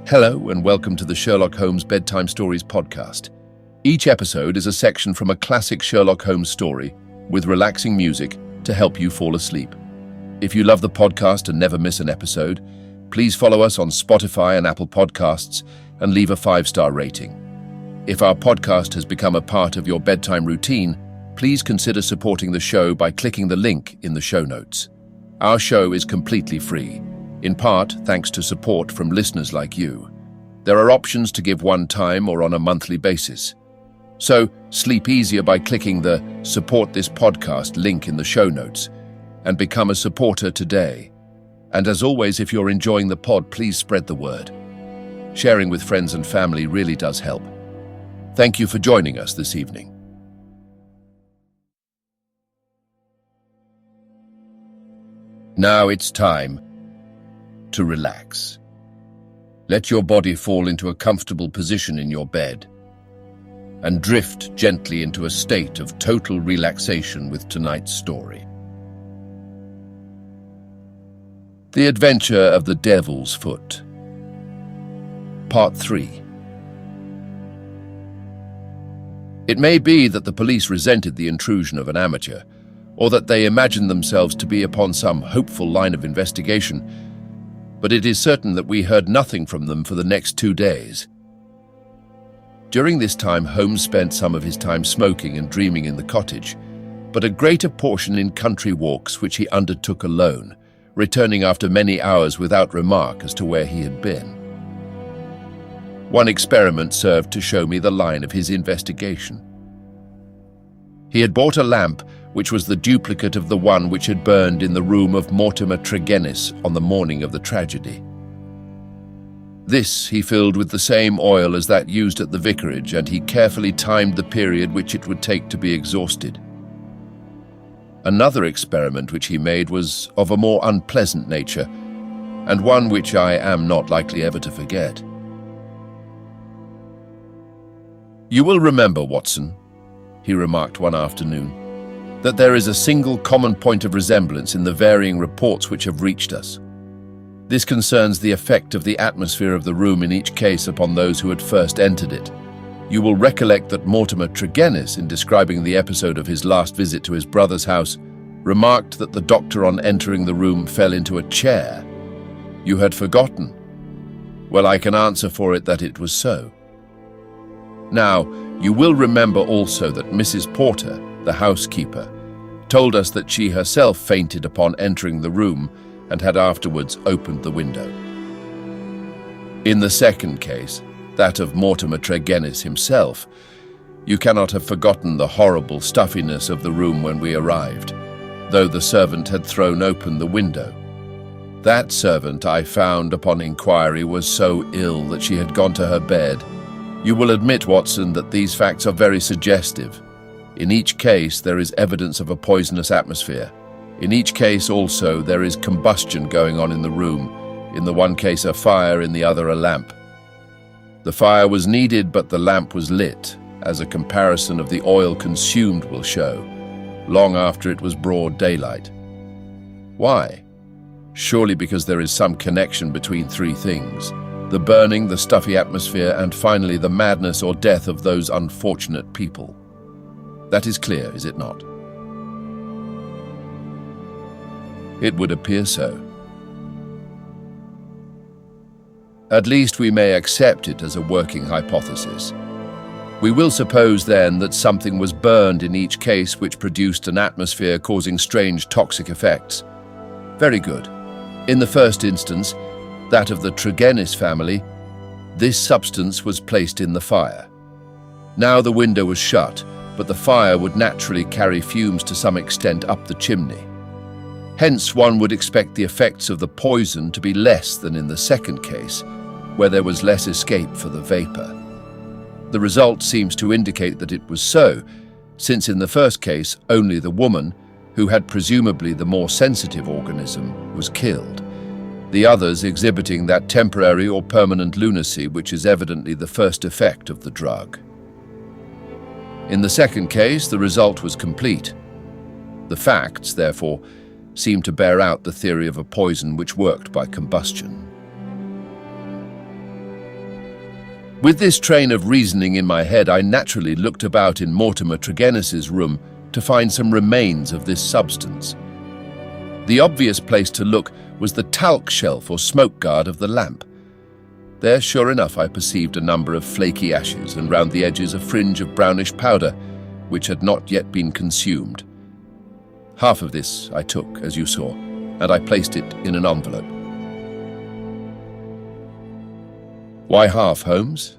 Hello and welcome to the Sherlock Holmes Bedtime Stories podcast. Each episode is a section from a classic Sherlock Holmes story with relaxing music to help you fall asleep. If you love the podcast and never miss an episode, please follow us on Spotify and Apple Podcasts and leave a 5-star rating. If our podcast has become a part of your bedtime routine, please consider supporting the show by clicking the link in the show notes. Our show is completely free, in part thanks to support from listeners like you. There are options to give one time or on a monthly basis. So sleep easier by clicking the Support This Podcast link in the show notes and become a supporter today. And as always, if you're enjoying the pod, please spread the word. Sharing with friends and family really does help. Thank you for joining us this evening. Now it's time to relax. Let your body fall into a comfortable position in your bed and drift gently into a state of total relaxation with tonight's story. The Adventure of the Devil's Foot, Part 3. It may be that the police resented the intrusion of an amateur, or that they imagined themselves to be upon some hopeful line of investigation, but it is certain that we heard nothing from them for the next 2 days. During this time, Holmes spent some of his time smoking and dreaming in the cottage, but a greater portion in country walks which he undertook alone, returning after many hours without remark as to where he had been. One experiment served to show me the line of his investigation. He had bought a lamp which was the duplicate of the one which had burned in the room of Mortimer Tregennis on the morning of the tragedy. This he filled with the same oil as that used at the vicarage, and he carefully timed the period which it would take to be exhausted. Another experiment which he made was of a more unpleasant nature, and one which I am not likely ever to forget. "You will remember, Watson," he remarked one afternoon, "that there is a single common point of resemblance in the varying reports which have reached us. This concerns the effect of the atmosphere of the room in each case upon those who had first entered it. You will recollect that Mortimer Tregennis, in describing the episode of his last visit to his brother's house, remarked that the doctor on entering the room fell into a chair. You had forgotten. Well, I can answer for it that it was so. Now, you will remember also that Mrs. Porter, the housekeeper, told us that she herself fainted upon entering the room and had afterwards opened the window. In the second case, that of Mortimer Tregennis himself, you cannot have forgotten the horrible stuffiness of the room when we arrived, though the servant had thrown open the window. That servant, I found upon inquiry, was so ill that she had gone to her bed. You will admit, Watson, that these facts are very suggestive. In each case, there is evidence of a poisonous atmosphere. In each case, also, there is combustion going on in the room. In the one case, a fire, in the other, a lamp. The fire was needed, but the lamp was lit, as a comparison of the oil consumed will show, long after it was broad daylight. Why? Surely because there is some connection between three things: the burning, the stuffy atmosphere, and finally the madness or death of those unfortunate people. That is clear, is it not? It would appear so. At least we may accept it as a working hypothesis. We will suppose then that something was burned in each case which produced an atmosphere causing strange toxic effects. Very good. In the first instance, that of the Tregennis family, this substance was placed in the fire. Now the window was shut, but the fire would naturally carry fumes to some extent up the chimney. Hence, one would expect the effects of the poison to be less than in the second case, where there was less escape for the vapor. The result seems to indicate that it was so, since in the first case only the woman, who had presumably the more sensitive organism, was killed, the others exhibiting that temporary or permanent lunacy which is evidently the first effect of the drug. In the second case, the result was complete. The facts, therefore, seem to bear out the theory of a poison which worked by combustion. With this train of reasoning in my head, I naturally looked about in Mortimer Tregennis's room to find some remains of this substance. The obvious place to look was the talc shelf or smoke guard of the lamp. There, sure enough, I perceived a number of flaky ashes, and round the edges a fringe of brownish powder, which had not yet been consumed. Half of this I took, as you saw, and I placed it in an envelope. Why half, Holmes?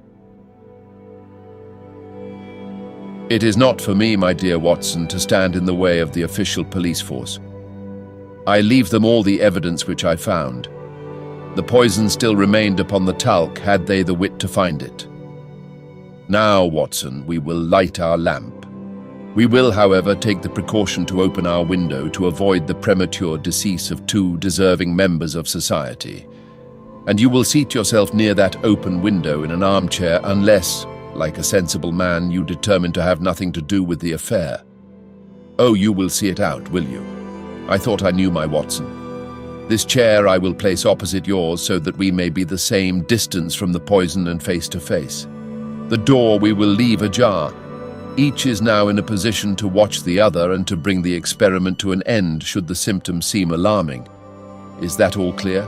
It is not for me, my dear Watson, to stand in the way of the official police force. I leave them all the evidence which I found. The poison still remained upon the talc had they the wit to find it. Now, Watson, we will light our lamp. We will, however, take the precaution to open our window to avoid the premature decease of two deserving members of society. And you will seat yourself near that open window in an armchair unless, like a sensible man, you determine to have nothing to do with the affair. Oh, you will see it out, will you? I thought I knew my Watson. This chair I will place opposite yours so that we may be the same distance from the poison and face to face. The door we will leave ajar. Each is now in a position to watch the other and to bring the experiment to an end should the symptoms seem alarming. Is that all clear?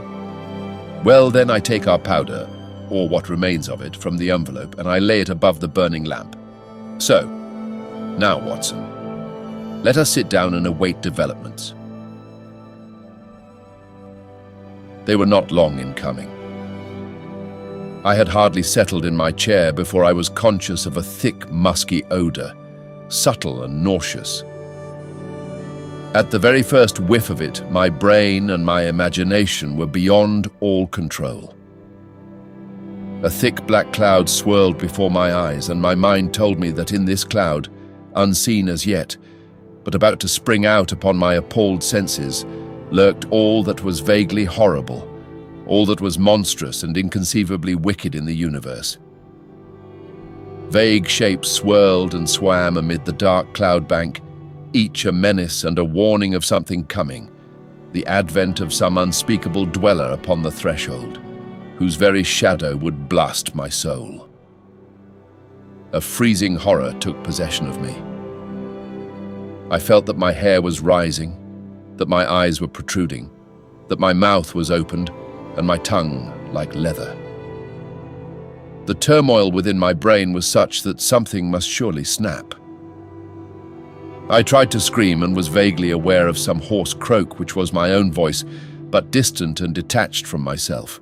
Well, then I take our powder, or what remains of it, from the envelope, and I lay it above the burning lamp. So, now, Watson, let us sit down and await developments. They were not long in coming. I had hardly settled in my chair before I was conscious of a thick, musky odor, subtle and nauseous. At the very first whiff of it, my brain and my imagination were beyond all control. A thick black cloud swirled before my eyes, and my mind told me that in this cloud, unseen as yet, but about to spring out upon my appalled senses, lurked all that was vaguely horrible, all that was monstrous and inconceivably wicked in the universe. Vague shapes swirled and swam amid the dark cloud bank, each a menace and a warning of something coming, the advent of some unspeakable dweller upon the threshold, whose very shadow would blast my soul. A freezing horror took possession of me. I felt that my hair was rising, that my eyes were protruding, that my mouth was opened, and my tongue like leather. The turmoil within my brain was such that something must surely snap. I tried to scream and was vaguely aware of some hoarse croak which was my own voice, but distant and detached from myself.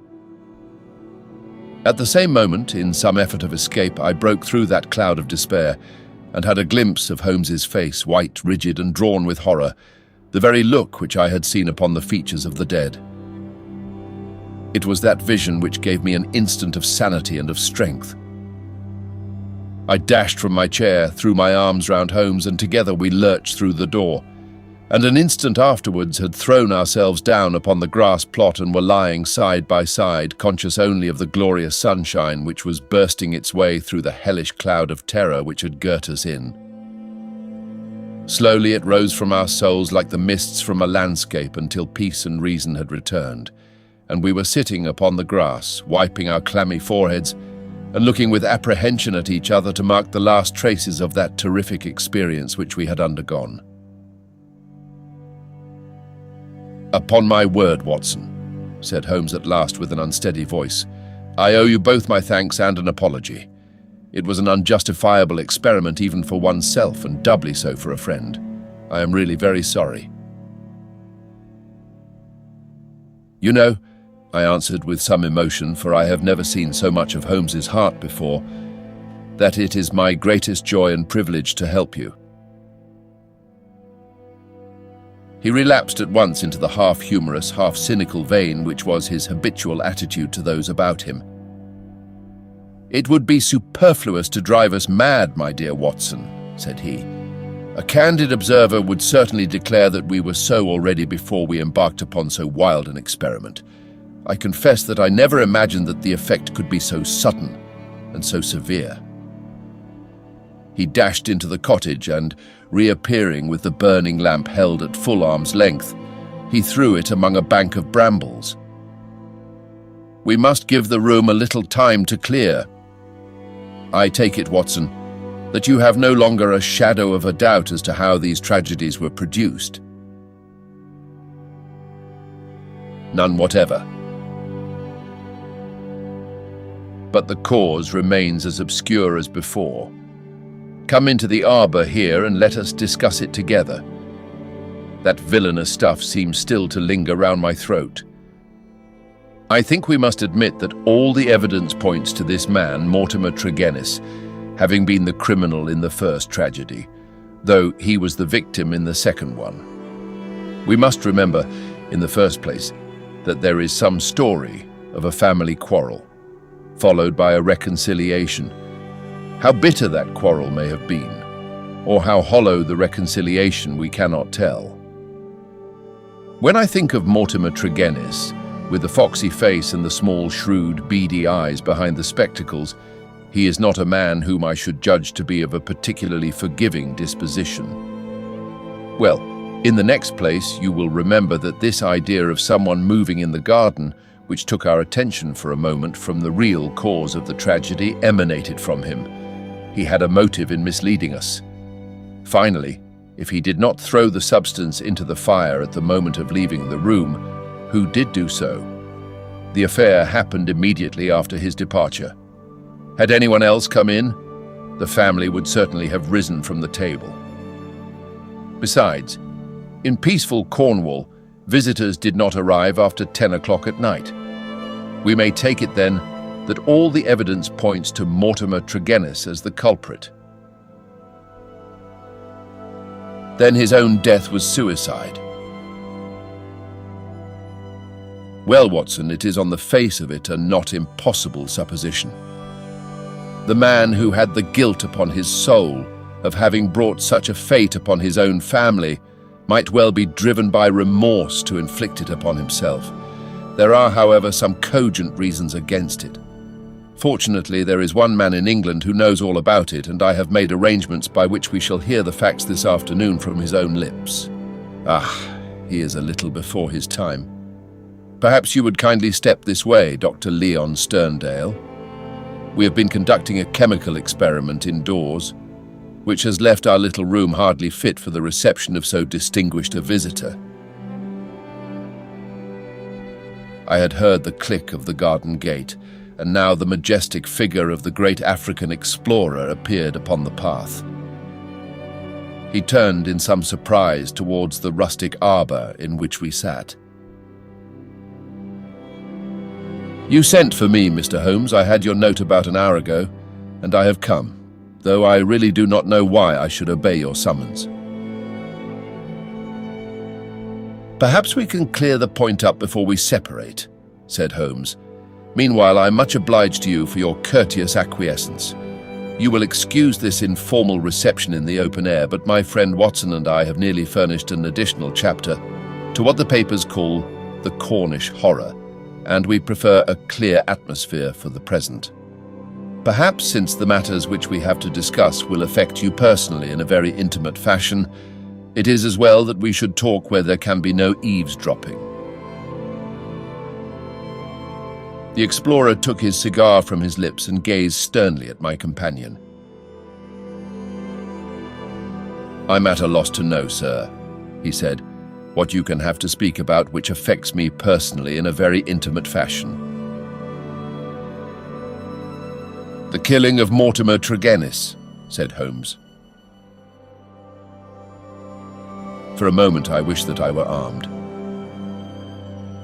At the same moment, in some effort of escape, I broke through that cloud of despair and had a glimpse of Holmes's face, white, rigid, and drawn with horror, the very look which I had seen upon the features of the dead. It was that vision which gave me an instant of sanity and of strength. I dashed from my chair, threw my arms round Holmes, and together we lurched through the door, and an instant afterwards had thrown ourselves down upon the grass plot and were lying side by side, conscious only of the glorious sunshine which was bursting its way through the hellish cloud of terror which had girt us in. Slowly it rose from our souls like the mists from a landscape until peace and reason had returned, and we were sitting upon the grass, wiping our clammy foreheads and looking with apprehension at each other to mark the last traces of that terrific experience which we had undergone. "Upon my word, Watson," said Holmes at last with an unsteady voice, "I owe you both my thanks and an apology. It was an unjustifiable experiment even for oneself, and doubly so for a friend. I am really very sorry." "You know," I answered with some emotion, for I have never seen so much of Holmes's heart before, "that it is my greatest joy and privilege to help you." He relapsed at once into the half-humorous, half-cynical vein which was his habitual attitude to those about him. "It would be superfluous to drive us mad, my dear Watson," said he. "A candid observer would certainly declare that we were so already before we embarked upon so wild an experiment. I confess that I never imagined that the effect could be so sudden and so severe." He dashed into the cottage and, reappearing with the burning lamp held at full arm's length, he threw it among a bank of brambles. "We must give the room a little time to clear," I take it, Watson, that you have no longer a shadow of a doubt as to how these tragedies were produced. None whatever. But the cause remains as obscure as before. Come into the arbor here and let us discuss it together. That villainous stuff seems still to linger round my throat. I think we must admit that all the evidence points to this man, Mortimer Tregennis, having been the criminal in the first tragedy, though he was the victim in the second one. We must remember, in the first place, that there is some story of a family quarrel, followed by a reconciliation. How bitter that quarrel may have been, or how hollow the reconciliation, we cannot tell. When I think of Mortimer Tregennis, with the foxy face and the small, shrewd, beady eyes behind the spectacles, he is not a man whom I should judge to be of a particularly forgiving disposition. Well, in the next place, you will remember that this idea of someone moving in the garden, which took our attention for a moment from the real cause of the tragedy, emanated from him. He had a motive in misleading us. Finally, if he did not throw the substance into the fire at the moment of leaving the room, who did do so? The affair happened immediately after his departure. Had anyone else come in, the family would certainly have risen from the table. Besides, in peaceful Cornwall, visitors did not arrive after 10 o'clock at night. We may take it then that all the evidence points to Mortimer Tregennis as the culprit. Then his own death was suicide. Well, Watson, it is on the face of it a not impossible supposition. The man who had the guilt upon his soul of having brought such a fate upon his own family might well be driven by remorse to inflict it upon himself. There are, however, some cogent reasons against it. Fortunately, there is one man in England who knows all about it, and I have made arrangements by which we shall hear the facts this afternoon from his own lips. Ah, he is a little before his time. Perhaps you would kindly step this way, Dr. Leon Sterndale. We have been conducting a chemical experiment indoors, which has left our little room hardly fit for the reception of so distinguished a visitor. I had heard the click of the garden gate, and now the majestic figure of the great African explorer appeared upon the path. He turned in some surprise towards the rustic arbor in which we sat. You sent for me, Mr. Holmes. I had your note about an hour ago, and I have come, though I really do not know why I should obey your summons. Perhaps we can clear the point up before we separate, said Holmes. Meanwhile, I am much obliged to you for your courteous acquiescence. You will excuse this informal reception in the open air, but my friend Watson and I have nearly furnished an additional chapter to what the papers call the Cornish horror, and we prefer a clear atmosphere for the present. Perhaps, since the matters which we have to discuss will affect you personally in a very intimate fashion, it is as well that we should talk where there can be no eavesdropping. The explorer took his cigar from his lips and gazed sternly at my companion. I'm at a loss to know, sir, he said, what you can have to speak about which affects me personally in a very intimate fashion. The killing of Mortimer Tregennis, said Holmes. For a moment I wished that I were armed.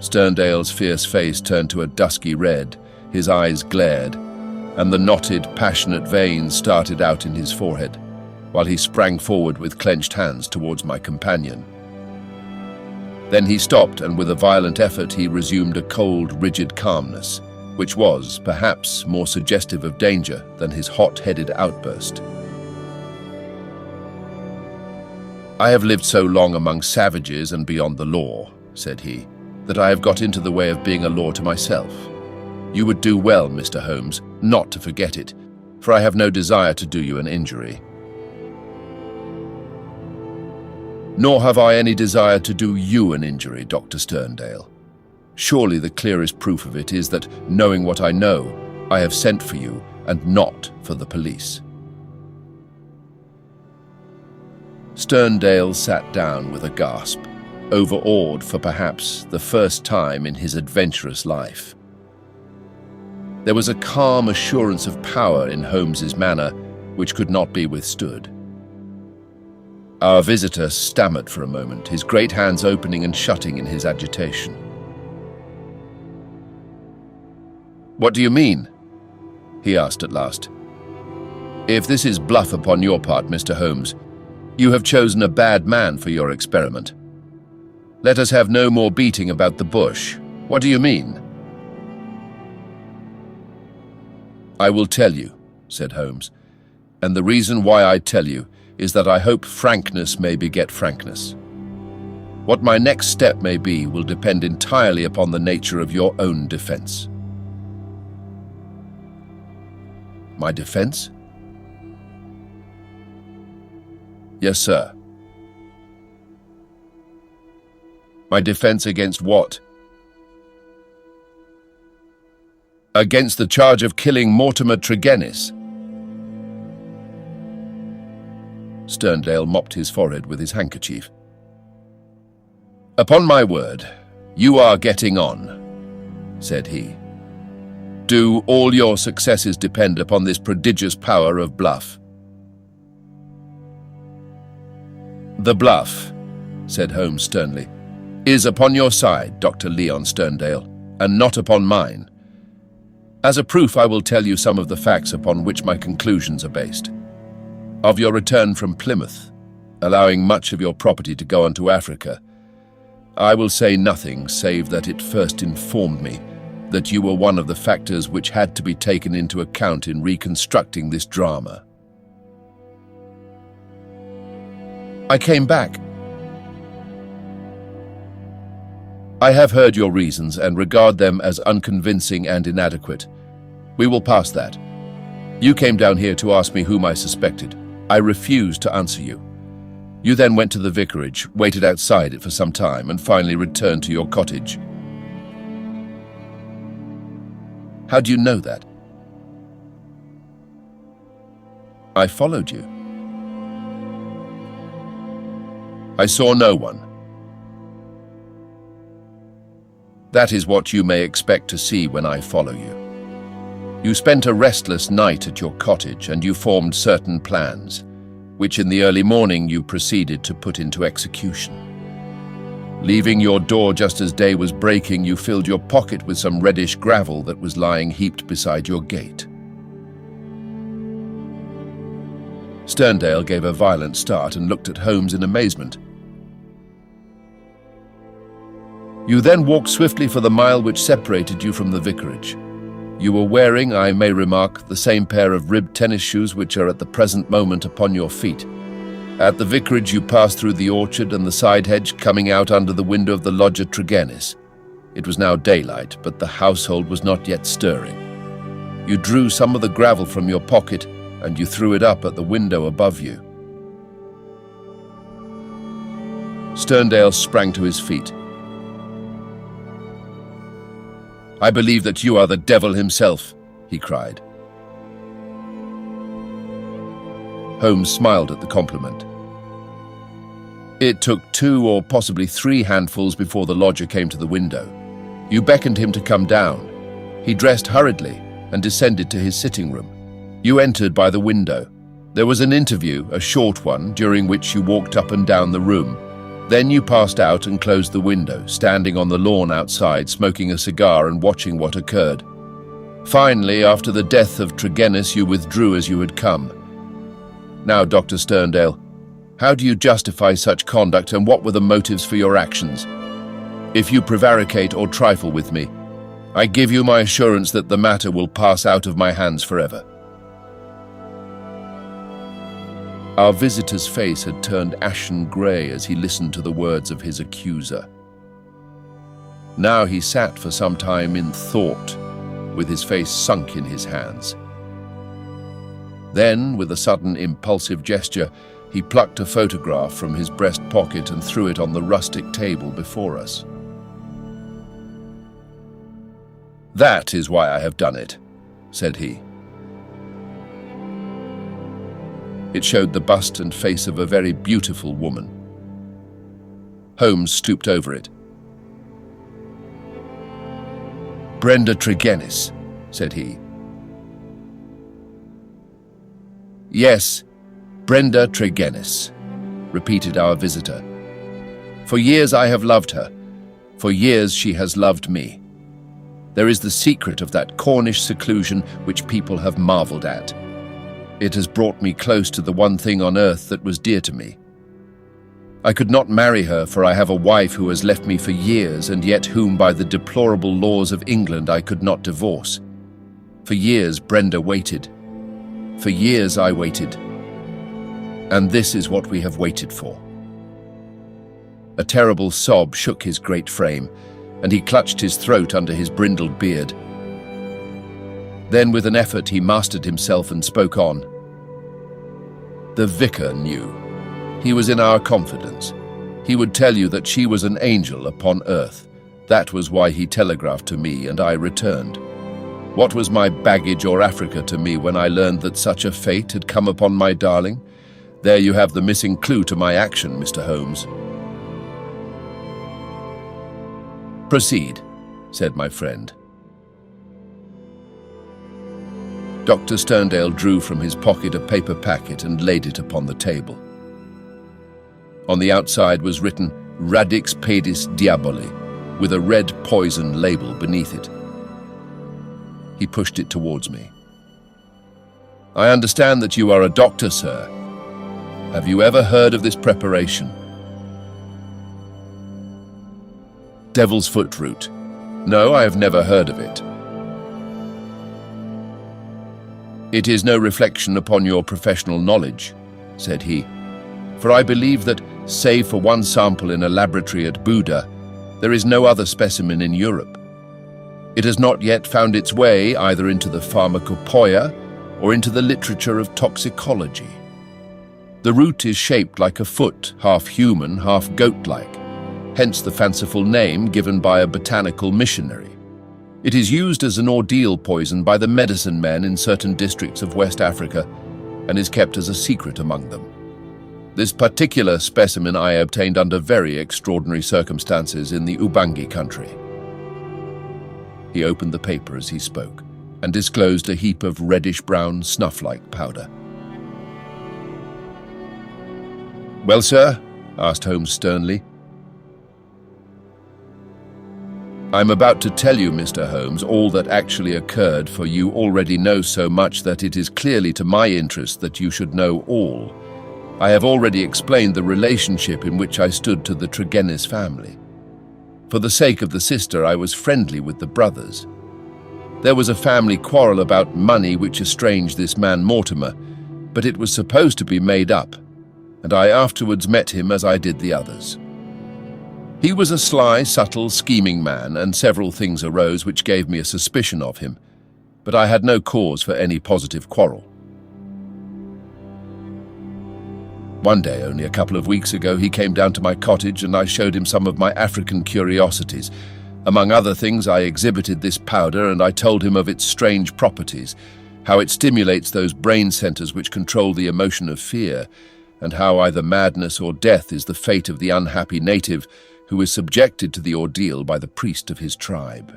Sterndale's fierce face turned to a dusky red, his eyes glared, and the knotted, passionate veins started out in his forehead, while he sprang forward with clenched hands towards my companion. Then he stopped, and with a violent effort he resumed a cold, rigid calmness, which was, perhaps, more suggestive of danger than his hot-headed outburst. I have lived so long among savages and beyond the law, said he, that I have got into the way of being a law to myself. You would do well, Mr. Holmes, not to forget it, for I have no desire to do you an injury. Nor have I any desire to do you an injury, Dr. Sterndale. Surely the clearest proof of it is that, knowing what I know, I have sent for you, and not for the police. Sterndale sat down with a gasp, overawed for perhaps the first time in his adventurous life. There was a calm assurance of power in Holmes's manner which could not be withstood. Our visitor stammered for a moment, his great hands opening and shutting in his agitation. "What do you mean?" he asked at last. "If this is bluff upon your part, Mr. Holmes, you have chosen a bad man for your experiment. Let us have no more beating about the bush. What do you mean?" "I will tell you," said Holmes, "and the reason why I tell you is that I hope frankness may beget frankness. What my next step may be will depend entirely upon the nature of your own defense." "My defense?" "Yes, sir." "My defense against what?" "Against the charge of killing Mortimer Tregennis." Sterndale mopped his forehead with his handkerchief. "Upon my word, you are getting on," said he. "Do all your successes depend upon this prodigious power of bluff?" "The bluff," said Holmes sternly, "is upon your side, Dr. Leon Sterndale, and not upon mine. As a proof, I will tell you some of the facts upon which my conclusions are based. Of your return from Plymouth, allowing much of your property to go on to Africa, I will say nothing save that it first informed me that you were one of the factors which had to be taken into account in reconstructing this drama. I came back. I have heard your reasons and regard them as unconvincing and inadequate. We will pass that. You came down here to ask me whom I suspected. I refused to answer you. You then went to the vicarage, waited outside it for some time, and finally returned to your cottage. How do you know that? I followed you. I saw no one. That is what you may expect to see when I follow you. You spent a restless night at your cottage and you formed certain plans, which in the early morning you proceeded to put into execution. Leaving your door just as day was breaking, you filled your pocket with some reddish gravel that was lying heaped beside your gate. Sterndale gave a violent start and looked at Holmes in amazement. You then walked swiftly for the mile which separated you from the vicarage. You were wearing, I may remark, the same pair of ribbed tennis shoes which are at the present moment upon your feet. At the vicarage you passed through the orchard and the side hedge, coming out under the window of the lodger Tregennis. It was now daylight, but the household was not yet stirring. You drew some of the gravel from your pocket and you threw it up at the window above you. Sterndale sprang to his feet. I believe that you are the devil himself, he cried. Holmes smiled at the compliment. It took 2 or possibly 3 handfuls before the lodger came to the window. You beckoned him to come down. He dressed hurriedly and descended to his sitting room. You entered by the window. There was an interview, a short one, during which you walked up and down the room. Then you passed out and closed the window, standing on the lawn outside, smoking a cigar and watching what occurred. Finally, after the death of Tregennis, you withdrew as you had come. Now, Dr. Sterndale, how do you justify such conduct and what were the motives for your actions? If you prevaricate or trifle with me, I give you my assurance that the matter will pass out of my hands forever. Our visitor's face had turned ashen grey as he listened to the words of his accuser. Now he sat for some time in thought, with his face sunk in his hands. Then, with a sudden impulsive gesture, he plucked a photograph from his breast pocket and threw it on the rustic table before us. "That is why I have done it," said he. It showed the bust and face of a very beautiful woman. Holmes stooped over it. "Brenda Tregennis," said he. "Yes, Brenda Tregennis," repeated our visitor. "For years I have loved her. For years she has loved me. There is the secret of that Cornish seclusion which people have marveled at. It has brought me close to the one thing on earth that was dear to me. I could not marry her, for I have a wife who has left me for years, and yet whom by the deplorable laws of England I could not divorce. For years Brenda waited. For years I waited. And this is what we have waited for." A terrible sob shook his great frame, and he clutched his throat under his brindled beard. Then with an effort he mastered himself and spoke on. "The vicar knew. He was in our confidence. He would tell you that she was an angel upon earth. That was why he telegraphed to me, and I returned. What was my baggage or Africa to me when I learned that such a fate had come upon my darling? There you have the missing clue to my action, Mr. Holmes." "Proceed," said my friend. Dr. Sterndale drew from his pocket a paper packet and laid it upon the table. On the outside was written Radix Pedis Diaboli, with a red poison label beneath it. He pushed it towards me. "I understand that you are a doctor, sir. Have you ever heard of this preparation?" "Devil's foot root. No, I have never heard of it." "It is no reflection upon your professional knowledge," said he, "for I believe that, save for one sample in a laboratory at Buda, there is no other specimen in Europe. It has not yet found its way either into the pharmacopoeia or into the literature of toxicology. The root is shaped like a foot, half human, half goat-like, hence the fanciful name given by a botanical missionary. It is used as an ordeal poison by the medicine men in certain districts of West Africa and is kept as a secret among them. This particular specimen I obtained under very extraordinary circumstances in the Ubangi country." He opened the paper as he spoke and disclosed a heap of reddish-brown snuff-like powder. "Well, sir?" asked Holmes sternly. "I'm about to tell you, Mr. Holmes, all that actually occurred, for you already know so much that it is clearly to my interest that you should know all. I have already explained the relationship in which I stood to the Tregennis family. For the sake of the sister, I was friendly with the brothers. There was a family quarrel about money which estranged this man Mortimer, but it was supposed to be made up, and I afterwards met him as I did the others. He was a sly, subtle, scheming man, and several things arose which gave me a suspicion of him, but I had no cause for any positive quarrel. One day, only a couple of weeks ago, he came down to my cottage and I showed him some of my African curiosities. Among other things, I exhibited this powder and I told him of its strange properties, how it stimulates those brain centers which control the emotion of fear, and how either madness or death is the fate of the unhappy native who is subjected to the ordeal by the priest of his tribe.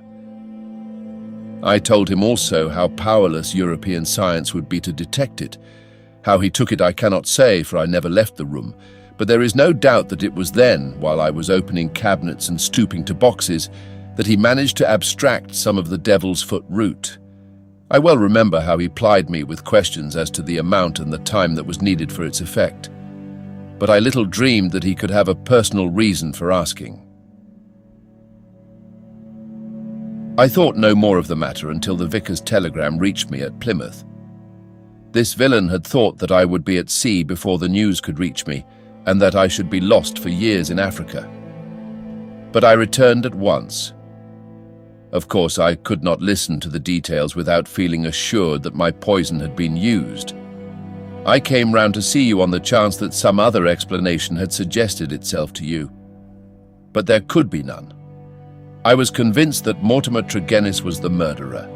I told him also how powerless European science would be to detect it. How he took it I cannot say, for I never left the room, but there is no doubt that it was then, while I was opening cabinets and stooping to boxes, that he managed to abstract some of the devil's foot root. I well remember how he plied me with questions as to the amount and the time that was needed for its effect, but I little dreamed that he could have a personal reason for asking. I thought no more of the matter until the vicar's telegram reached me at Plymouth. This villain had thought that I would be at sea before the news could reach me, and that I should be lost for years in Africa. But I returned at once. Of course, I could not listen to the details without feeling assured that my poison had been used. I came round to see you on the chance that some other explanation had suggested itself to you. But there could be none. I was convinced that Mortimer Tregennis was the murderer,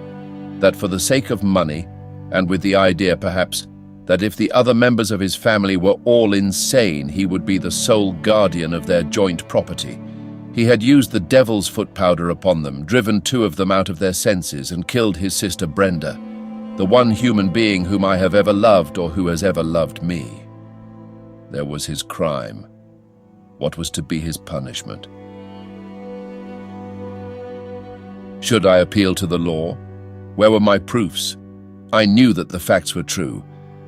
that for the sake of money, and with the idea, perhaps, that if the other members of his family were all insane, he would be the sole guardian of their joint property. He had used the devil's foot powder upon them, driven 2 of them out of their senses, and killed his sister Brenda, the one human being whom I have ever loved or who has ever loved me. There was his crime. What was to be his punishment? Should I appeal to the law? Where were my proofs? I knew that the facts were true,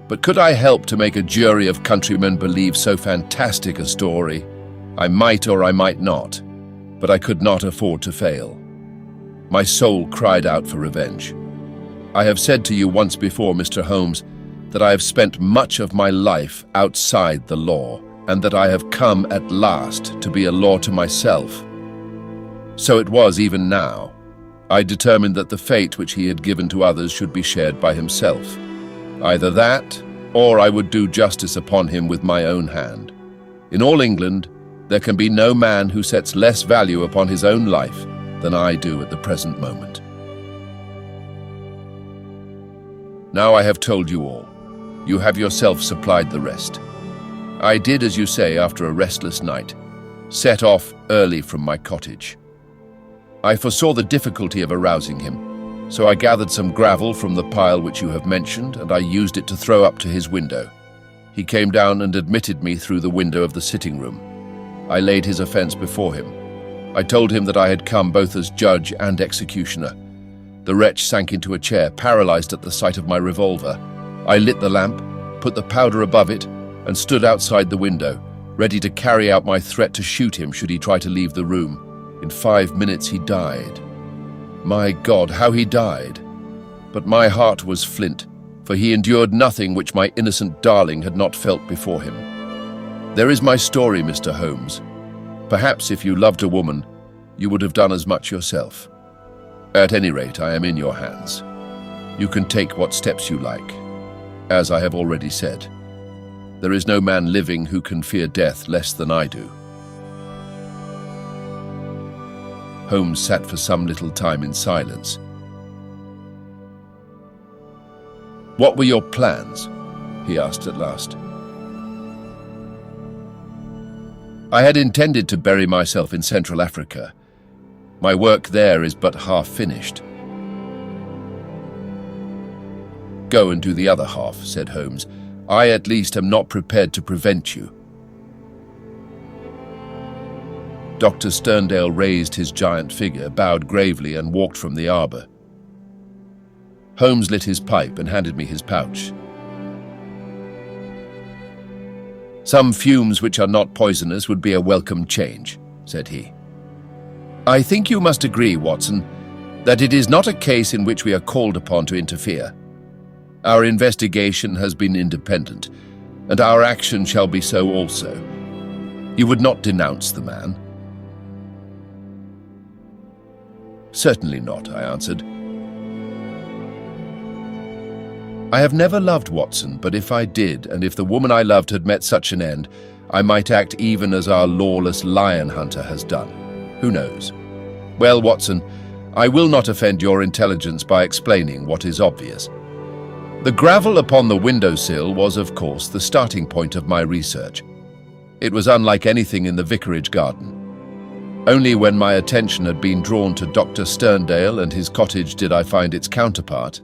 but could I help to make a jury of countrymen believe so fantastic a story? I might or I might not, but I could not afford to fail. My soul cried out for revenge. I have said to you once before, Mr. Holmes, that I have spent much of my life outside the law, and that I have come at last to be a law to myself. So it was even now. I determined that the fate which he had given to others should be shared by himself. Either that, or I would do justice upon him with my own hand. In all England, there can be no man who sets less value upon his own life than I do at the present moment. Now I have told you all. You have yourself supplied the rest. I did, as you say, after a restless night, set off early from my cottage. I foresaw the difficulty of arousing him, so I gathered some gravel from the pile which you have mentioned, and I used it to throw up to his window. He came down and admitted me through the window of the sitting room. I laid his offence before him. I told him that I had come both as judge and executioner. The wretch sank into a chair, paralyzed at the sight of my revolver. I lit the lamp, put the powder above it, and stood outside the window, ready to carry out my threat to shoot him should he try to leave the room. In 5 minutes he died. My God, how he died! But my heart was flint, for he endured nothing which my innocent darling had not felt before him. There is my story, Mr. Holmes. Perhaps if you loved a woman, you would have done as much yourself. At any rate, I am in your hands. You can take what steps you like. As I have already said, there is no man living who can fear death less than I do. Holmes sat for some little time in silence. "What were your plans?" he asked at last. "I had intended to bury myself in Central Africa. My work there is but half finished." "Go and do the other half," said Holmes. "I at least am not prepared to prevent you." Dr. Sterndale raised his giant figure, bowed gravely, and walked from the arbour. Holmes lit his pipe and handed me his pouch. "Some fumes which are not poisonous would be a welcome change," said he. "I think you must agree, Watson, that it is not a case in which we are called upon to interfere. Our investigation has been independent, and our action shall be so also. You would not denounce the man?" "Certainly not," I answered. "I have never loved Watson, but if I did, and if the woman I loved had met such an end, I might act even as our lawless lion hunter has done. Who knows? Well, Watson, I will not offend your intelligence by explaining what is obvious. The gravel upon the windowsill was, of course, the starting point of my research. It was unlike anything in the vicarage garden. Only when my attention had been drawn to Dr. Sterndale and his cottage did I find its counterpart.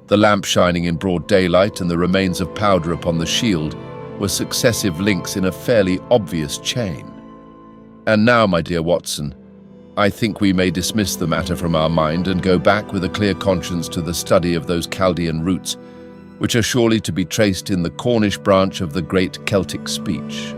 The lamp shining in broad daylight and the remains of powder upon the shield were successive links in a fairly obvious chain. And now, my dear Watson, I think we may dismiss the matter from our mind and go back with a clear conscience to the study of those Chaldean roots, which are surely to be traced in the Cornish branch of the great Celtic speech."